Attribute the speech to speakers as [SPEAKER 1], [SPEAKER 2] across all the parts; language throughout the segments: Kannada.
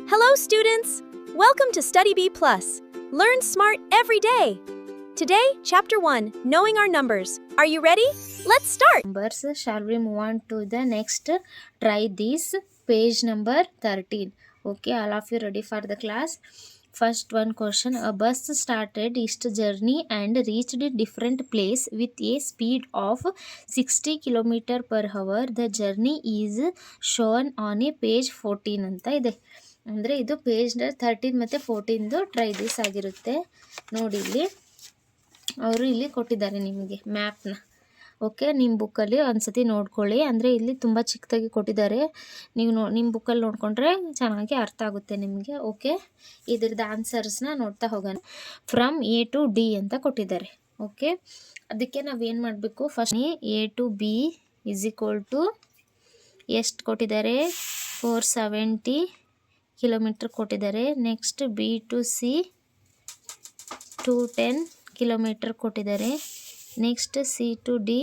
[SPEAKER 1] Hello, students! Welcome to Study B+. Learn smart every day. Today, Chapter 1, Knowing Our Numbers. Are you ready? Let's start!
[SPEAKER 2] Numbers. Shall we move on to the next? Try this. Page number 13. Okay, all of you ready for the class? First one question. A bus started its journey and reached a different place with a speed of 60 km per hour. The journey is shown on a page 14 ಅಂತ ಇದೆ. ಅಂದರೆ ಇದು ಪೇಜ್ 13 ಮತ್ತು 14 ಟ್ರೈ ದಿಸ್ ಆಗಿರುತ್ತೆ. ನೋಡಿ ಇಲ್ಲಿ ಅವರು ಇಲ್ಲಿ ಕೊಟ್ಟಿದ್ದಾರೆ ನಿಮಗೆ ಮ್ಯಾಪ್ನ. ಓಕೆ, ನಿಮ್ಮ ಬುಕ್ಕಲ್ಲಿ ಒಂದ್ಸತಿ ನೋಡ್ಕೊಳ್ಳಿ. ಅಂದರೆ ಇಲ್ಲಿ ತುಂಬ ಚಿಕ್ಕದಾಗಿ ಕೊಟ್ಟಿದ್ದಾರೆ. ನೀವು ನಿಮ್ಮ ಬುಕ್ಕಲ್ಲಿ ನೋಡಿಕೊಂಡ್ರೆ ಚೆನ್ನಾಗಿ ಅರ್ಥ ಆಗುತ್ತೆ ನಿಮಗೆ. ಓಕೆ, ಇದ್ರದ್ದು ಆನ್ಸರ್ಸ್ನ ನೋಡ್ತಾ ಹೋಗೋಣ. ಫ್ರಮ್ ಎ ಟು ಡಿ ಅಂತ ಕೊಟ್ಟಿದ್ದಾರೆ. ಓಕೆ, ಅದಕ್ಕೆ ನಾವೇನು ಮಾಡಬೇಕು, first A to B is equal to ಎಷ್ಟು ಕೊಟ್ಟಿದ್ದಾರೆ, 470 ಕಿಲೋಮೀಟ್ರ್ ಕೊಟ್ಟಿದ್ದಾರೆ. Next B to C 210 kilometre ಕೊಟ್ಟಿದ್ದಾರೆ. Next C to D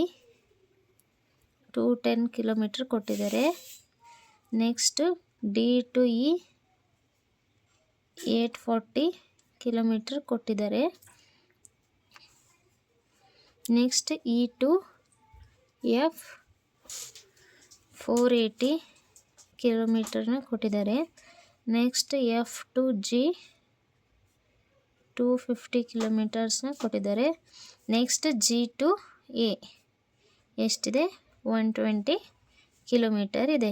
[SPEAKER 2] 210 kilometre ಕೊಟ್ಟಿದ್ದಾರೆ. Next D to E 840 kilometre ಕೊಟ್ಟಿದ್ದಾರೆ. ನೆಕ್ಸ್ಟ್ ಇ ಟು ಎಫ್ 480 ಕಿಲೋಮೀಟರ್ನ ಕೊಟ್ಟಿದ್ದಾರೆ. ನೆಕ್ಸ್ಟ್ ಎಫ್ ಟು ಜಿ 250 ಕಿಲೋಮೀಟರ್ಸ್ನ ಕೊಟ್ಟಿದ್ದಾರೆ. ನೆಕ್ಸ್ಟ್ ಜಿ ಟು ಎ ಎಷ್ಟಿದೆ, 120 ಕಿಲೋಮೀಟರ್ ಇದೆ.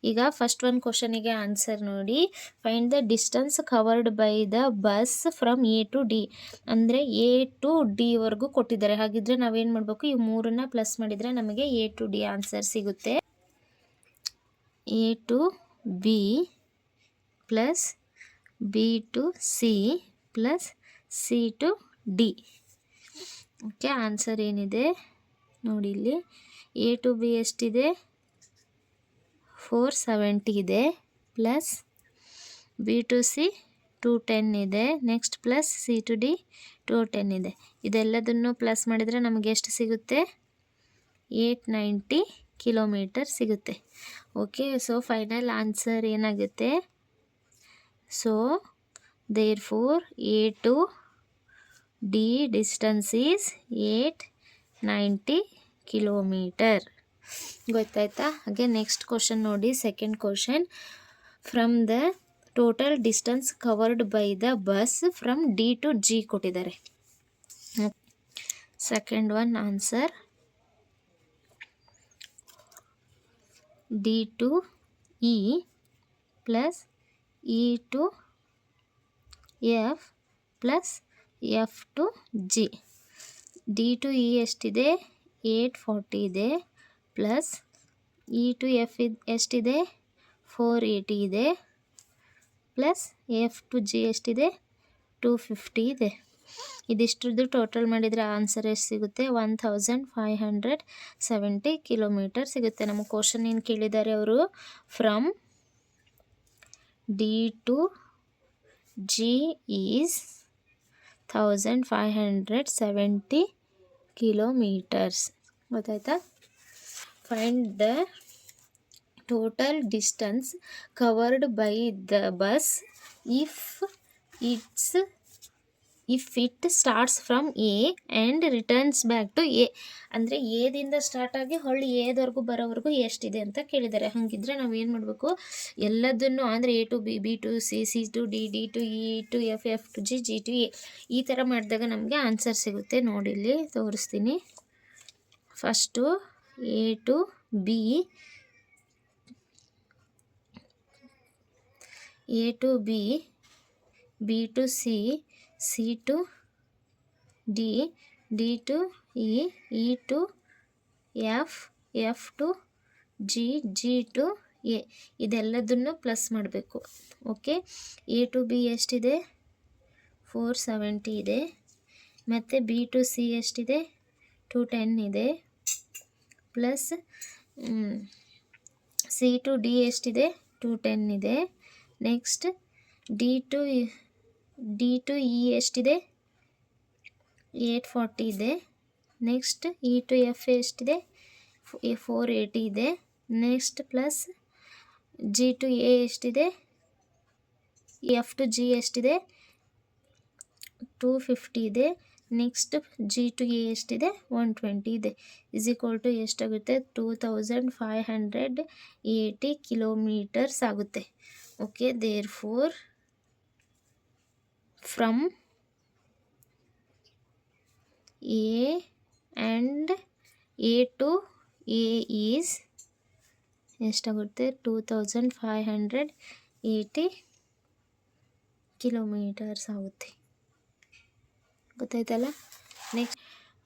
[SPEAKER 2] ಈಗ ಫಸ್ಟ್ ಒಂದು ಕ್ವಶನಿಗೆ ಆನ್ಸರ್ ನೋಡಿ. Find the distance covered by the bus from A to D. ಅಂದರೆ ಎ ಟು ಡಿವರೆಗೂ ಕೊಟ್ಟಿದ್ದಾರೆ. ಹಾಗಿದ್ರೆ ನಾವೇನು ಮಾಡಬೇಕು, ಈ ಮೂರನ್ನ ಪ್ಲಸ್ ಮಾಡಿದರೆ ನಮಗೆ ಎ ಟು ಡಿ ಆನ್ಸರ್ ಸಿಗುತ್ತೆ. A to B plus B to C plus C to D. Okay, answer ಏನಿದೆ ನೋಡಿ ಇಲ್ಲಿ. ಎ ಟು ಬಿ ಎಷ್ಟಿದೆ, 470 ಇದೆ. ಪ್ಲಸ್ ಬಿ ಟು ಸಿ 210 ಇದೆ. Next plus C to D 210 ಇದೆ. ಇದೆಲ್ಲದನ್ನು ಪ್ಲಸ್ ಮಾಡಿದರೆ ನಮಗೆ ಎಷ್ಟು ಸಿಗುತ್ತೆ, 890 ಕಿಲೋಮೀಟರ್ ಸಿಗುತ್ತೆ. ಓಕೆ, ಸೊ ಫೈನಲ್ ಆನ್ಸರ್ ಏನಾಗುತ್ತೆ, so therefore A to D distance is 890 kilometre. ಗೊತ್ತಾಯ್ತಾ? ಹಾಗೆ ನೆಕ್ಸ್ಟ್ ಕ್ವಶನ್ ನೋಡಿ. Second question, from the total distance covered by the bus from D to G ಕೊಟ್ಟಿದ್ದಾರೆ. Second one answer D to E plus E to F plus F to G. D to E ಎಷ್ಟಿದೆ, 840 ಇದೆ. ಪ್ಲಸ್ ಇ ಟು ಎಫ್ ಎಷ್ಟಿದೆ, 480 ಇದೆ. ಪ್ಲಸ್ ಎಫ್ ಟು ಜಿ ಎಷ್ಟಿದೆ, 250 ಇದೆ. ಇದಿಷ್ಟರದ್ದು ಟೋಟಲ್ ಮಾಡಿದರೆ ಆನ್ಸರ್ ಎಷ್ಟು ಸಿಗುತ್ತೆ, 1570 ಕಿಲೋಮೀಟರ್ ಸಿಗುತ್ತೆ. ನಮ್ಮ ಕ್ವಶನ್ ಏನು ಕೇಳಿದ್ದಾರೆ ಅವರು, from D to G is 1570 kilometres. ಗೊತ್ತಾಯ್ತಾ? Find the total distance covered by the bus if it starts from A and returns back to A. ಅಂದರೆ ಎದಿಂದ ಸ್ಟಾರ್ಟ್ ಆಗಿ ಹೊಳ್ಳಿ ಎದವರೆಗೂ ಬರೋವರೆಗೂ ಎಷ್ಟಿದೆ ಅಂತ ಕೇಳಿದ್ದಾರೆ. ಹಾಗಿದ್ರೆ ನಾವು ಏನು ಮಾಡಬೇಕು, ಎಲ್ಲದನ್ನು ಅಂದರೆ A to B, B to C, C to D, D to E to F, F to G, G to A ಈ ಥರ ಮಾಡಿದಾಗ ನಮಗೆ ಆನ್ಸರ್ ಸಿಗುತ್ತೆ. ನೋಡಿ ಇಲ್ಲಿ ತೋರಿಸ್ತೀನಿ. First A to B, A to B, B to C, C to D, D to E, E to F, F to G, G to A ಇದೆಲ್ಲದನ್ನು ಪ್ಲಸ್ ಮಾಡಬೇಕು. ಓಕೆ, ಎ ಟು ಬಿ ಎಷ್ಟಿದೆ, 470 ಇದೆ. ಮತ್ತು ಬಿ ಟು ಸಿ ಎಷ್ಟಿದೆ, 210 ಇದೆ. ಪ್ಲಸ್ ಸಿ ಟು ಡಿ ಎಷ್ಟಿದೆ, 210 ಇದೆ. ನೆಕ್ಸ್ಟ್ ಡಿ ಟು ಇ ಎಷ್ಟಿದೆ, 840 ಇದೆ. ನೆಕ್ಸ್ಟ್ ಇ ಟು ಎಫ್ ಎಷ್ಟಿದೆ, 480 ಇದೆ. Next plus G to A ಎಷ್ಟಿದೆ, ಎಫ್ ಟು ಜಿ ಎಷ್ಟಿದೆ 250 ಇದೆ. ನೆಕ್ಸ್ಟ್ ಜಿ ಟು ಎ ಎಷ್ಟಿದೆ 120 ಇದೆ. = ಎಷ್ಟಾಗುತ್ತೆ 2580 ಕಿಲೋಮೀಟರ್ಸ್ ಆಗುತ್ತೆ. Okay, therefore from A and A to A is ಎಷ್ಟಾಗುತ್ತೆ 2580 ಕಿಲೋಮೀಟರ್ಸ್ ಆಗುತ್ತೆ. ಗೊತ್ತಾಯ್ತಲ್ಲ. ನೆಕ್ಸ್ಟ್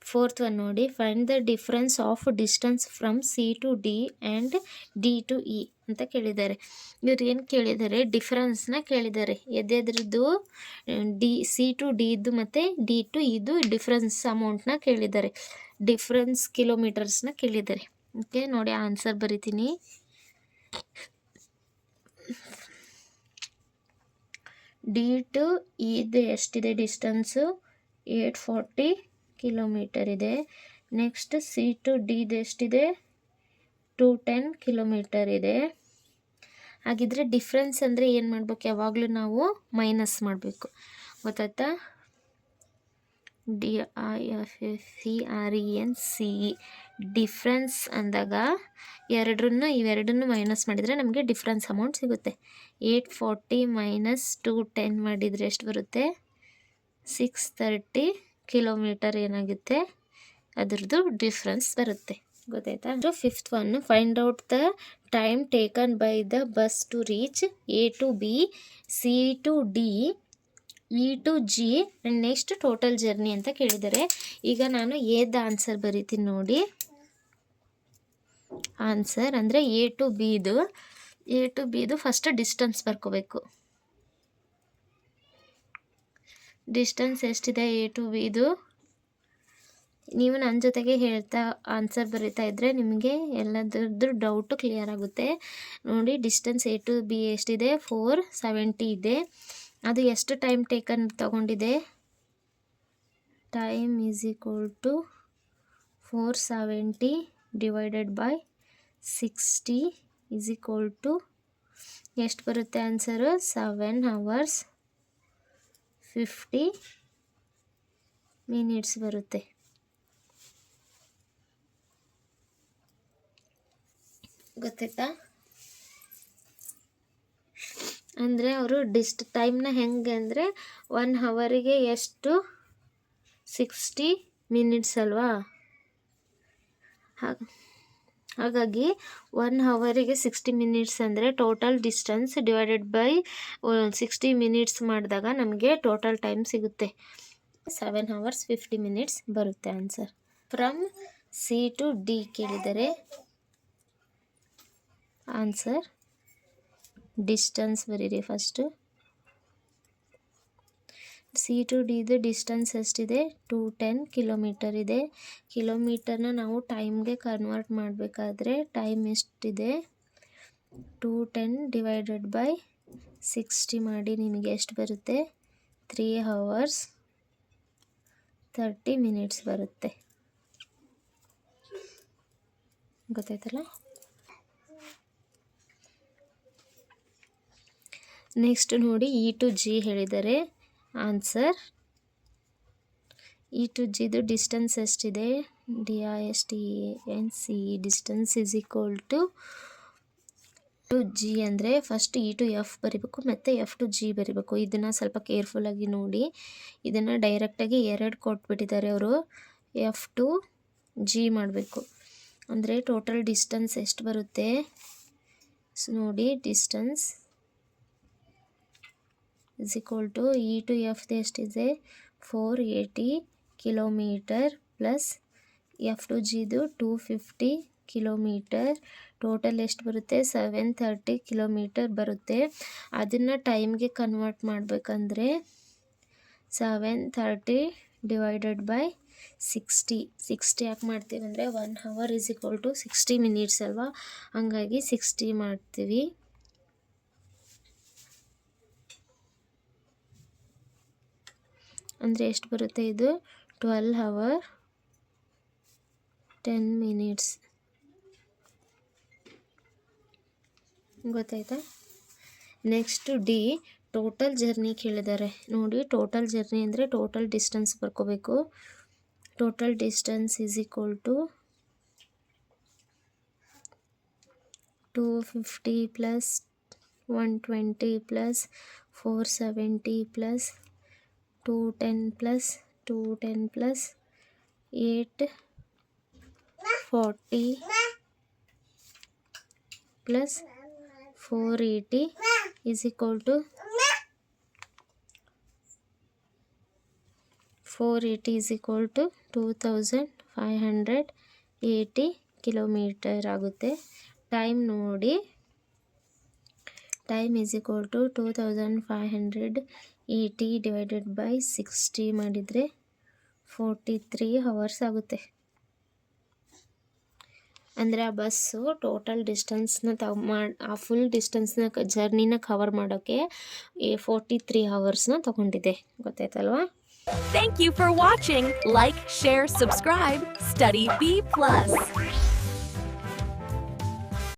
[SPEAKER 2] 4th ಒನ್ ನೋಡಿ, find the difference of distance from C to D and D to E ಅಂತ ಕೇಳಿದ್ದಾರೆ. ಇವ್ರು ಏನು ಕೇಳಿದ್ದಾರೆ, ಡಿಫ್ರೆನ್ಸ್ನ ಕೇಳಿದ್ದಾರೆ. ಎದೆದ್ರದ್ದು ಸಿ ಟು ಡಿ ಇದ್ದು ಮತ್ತು ಡಿ ಟು ಇದು ಡಿಫ್ರೆನ್ಸ್ ಅಮೌಂಟ್ನ ಕೇಳಿದ್ದಾರೆ. ಡಿಫ್ರೆನ್ಸ್ ಕಿಲೋಮೀಟರ್ಸ್ನ ಕೇಳಿದ್ದಾರೆ. ಓಕೆ, ನೋಡಿ ಆನ್ಸರ್ ಬರಿತೀನಿ. ಡಿ ಟು ಇದು ಎಷ್ಟಿದೆ ಡಿಸ್ಟೆನ್ಸು 840 ಕಿಲೋಮೀಟರ್ ಇದೆ. ನೆಕ್ಸ್ಟ್ ಸಿ ಟು ಡಿದು ಎಷ್ಟಿದೆ 210 ಕಿಲೋಮೀಟರ್ ಇದೆ. ಹಾಗಿದ್ರೆ ಡಿಫ್ರೆನ್ಸ್ ಅಂದರೆ ಏನು ಮಾಡಬೇಕು, ಯಾವಾಗಲೂ ನಾವು ಮೈನಸ್ ಮಾಡಬೇಕು. ಗೊತ್ತಾಯ್ತಾ. DIFFERENCE ಡಿಫ್ರೆನ್ಸ್ ಅಂದಾಗ ಇವೆರಡನ್ನು ಮೈನಸ್ ಮಾಡಿದರೆ ನಮಗೆ ಡಿಫ್ರೆನ್ಸ್ ಅಮೌಂಟ್ ಸಿಗುತ್ತೆ. 840 ಮೈನಸ್ 210 ಮಾಡಿದರೆ ಎಷ್ಟು ಬರುತ್ತೆ 630 ಕಿಲೋಮೀಟರ್ ಏನಾಗುತ್ತೆ ಅದರದ್ದು ಡಿಫ್ರೆನ್ಸ್ ಬರುತ್ತೆ. ಗೊತ್ತಾಯ್ತಾ. 5th one, find out the time taken by the bus to reach A to B, C to D, E to G and next total journey ಅಂತ ಕೇಳಿದ್ದಾರೆ. ಈಗ ನಾನು ಎದ ಆನ್ಸರ್ ಬರೀತೀನಿ ನೋಡಿ. ಆನ್ಸರ್ ಅಂದರೆ ಎ ಟು ಬಿದು ಫಸ್ಟ್ ಡಿಸ್ಟೆನ್ಸ್ ಬರ್ಕೋಬೇಕು. ಡಿಸ್ಟೆನ್ಸ್ ಎಷ್ಟಿದೆ ಎ ಟು ಬಿದು, ನೀವು ನನ್ನ ಜೊತೆಗೆ ಹೇಳ್ತಾ ಆನ್ಸರ್ ಬರೀತಾ ಇದ್ದರೆ ನಿಮಗೆ ಎಲ್ಲದರದ್ದು ಡೌಟು ಕ್ಲಿಯರ್ ಆಗುತ್ತೆ. ನೋಡಿ, ಡಿಸ್ಟೆನ್ಸ್ ಎ ಟು ಬಿ ಎಷ್ಟಿದೆ 470 ಇದೆ. ಅದು ಎಷ್ಟು ಟೈಮ್ ಟೇಕನ್ ತಗೊಂಡಿದೆ, ಟೈಮ್ = 470 ಡಿವೈಡೆಡ್ ಬೈ 60 = ಎಷ್ಟು ಬರುತ್ತೆ ಆನ್ಸರು 7 hours 50 minutes ಬರುತ್ತೆ. ಗೊತ್ತಾಯ್ತಾ. ಅಂದರೆ ಅವರು ಟೈಮ್ನ ಹೆಂಗೆ ಅಂದರೆ 1 ಅವರಿಗೆ ಎಷ್ಟು 60 minutes ಅಲ್ವಾ. ಹಾಗಾಗಿ 1 ಅವರಿಗೆ 60 minutes ಅಂದರೆ total distance divided by 60 minutes ಮಾಡಿದಾಗ ನಮಗೆ ಟೋಟಲ್ ಟೈಮ್ ಸಿಗುತ್ತೆ 7 hours 50 minutes ಬರುತ್ತೆ answer. From C to D ಕೇಳಿದರೆ ಆನ್ಸರ್ ಡಿಸ್ಟೆನ್ಸ್ ಬರೀರಿ ಫಸ್ಟು. ಸಿ ಟು ಡಿದು ಡಿಸ್ಟೆನ್ಸ್ ಎಷ್ಟಿದೆ 210 ಕಿಲೋಮೀಟರ್ ಇದೆ. ಕಿಲೋಮೀಟರ್ನ ನಾವು ಟೈಮ್ಗೆ ಕನ್ವರ್ಟ್ ಮಾಡಬೇಕಾದ್ರೆ ಟೈಮ್ ಎಷ್ಟಿದೆ 210 ಡಿವೈಡೆಡ್ ಬೈ 60 ಮಾಡಿ ನಿಮಗೆ ಎಷ್ಟು ಬರುತ್ತೆ 3 hours 30 minutes ಬರುತ್ತೆ. ಗೊತ್ತಾಯ್ತಲ್ಲ. ನೆಕ್ಸ್ಟ್ ನೋಡಿ, ಇ ಟು ಜಿ ಹೇಳಿದ್ದಾರೆ. ಆನ್ಸರ್ ಇ ಟು ಜಿದು ಡಿಸ್ಟೆನ್ಸ್ ಎಷ್ಟಿದೆ DISTANCE ಡಿಸ್ಟೆನ್ಸ್ = ಟು ಜಿ ಅಂದರೆ ಫಸ್ಟ್ ಇ ಟು ಎಫ್ ಬರಿಬೇಕು ಮತ್ತು ಎಫ್ ಟು ಜಿ ಬರಿಬೇಕು. ಇದನ್ನು ಸ್ವಲ್ಪ ಕೇರ್ಫುಲ್ಲಾಗಿ ನೋಡಿ. ಇದನ್ನು ಡೈರೆಕ್ಟಾಗಿ 2 ಕೊಟ್ಬಿಟ್ಟಿದ್ದಾರೆ ಅವರು. ಎಫ್ ಟು ಜಿ ಮಾಡಬೇಕು ಅಂದರೆ ಟೋಟಲ್ ಡಿಸ್ಟೆನ್ಸ್ ಎಷ್ಟು ಬರುತ್ತೆ ನೋಡಿ. ಡಿಸ್ಟೆನ್ಸ್ = ಇ ಟು ಎಫ್ದು ಎಷ್ಟಿದೆ 480 ಕಿಲೋಮೀಟರ್ ಪ್ಲಸ್ ಎಫ್ ಟು ಜಿದು 250 ಕಿಲೋಮೀಟರ್. ಟೋಟಲ್ ಎಷ್ಟು ಬರುತ್ತೆ 730 ಕಿಲೋಮೀಟರ್ ಬರುತ್ತೆ. ಅದನ್ನು ಟೈಮ್ಗೆ ಕನ್ವರ್ಟ್ ಮಾಡಬೇಕಂದ್ರೆ 730 ಡಿವೈಡೆಡ್ ಬೈ 60 ಯಾಕೆ ಮಾಡ್ತೀವಿ ಅಂದರೆ 1 hour = 60 minutes ಅಲ್ವಾ, ಹಂಗಾಗಿ 60 ಮಾಡ್ತೀವಿ. ಅಂದರೆ ಎಷ್ಟು ಬರುತ್ತೆ ಇದು 12 hour 10 minutes. ಗೊತ್ತಾಯ್ತಾ. ನೆಕ್ಸ್ಟ್ ಡಿ ಟೋಟಲ್ ಜರ್ನಿ ಕೇಳಿದ್ದಾರೆ ನೋಡಿ. ಟೋಟಲ್ ಜರ್ನಿ ಅಂದರೆ ಟೋಟಲ್ ಡಿಸ್ಟೆನ್ಸ್ ಬರ್ಕೋಬೇಕು. Total distance is equal to 250 plus 120 plus 470 plus 210 plus 840 plus 480 is equal to 480 is equal to 2580 kilometre ಆಗುತ್ತೆ. ಟೈಮ್ ನೋಡಿ, time is equal to 2580 divided by 60 ಮಾಡಿದರೆ 43 hours ಆಗುತ್ತೆ. ಅಂದರೆ ಆ ಬಸ್ಸು ಟೋಟಲ್ ಡಿಸ್ಟೆನ್ಸ್ನ ಆ ಫುಲ್ ಡಿಸ್ಟೆನ್ಸ್ನ ಜರ್ನಿನ ಕವರ್ ಮಾಡೋಕ್ಕೆ 43 hours ತಗೊಂಡಿದೆ. ಗೊತ್ತಾಯ್ತಲ್ವಾ?
[SPEAKER 1] Thank you for watching. Like, share, subscribe. Study B+.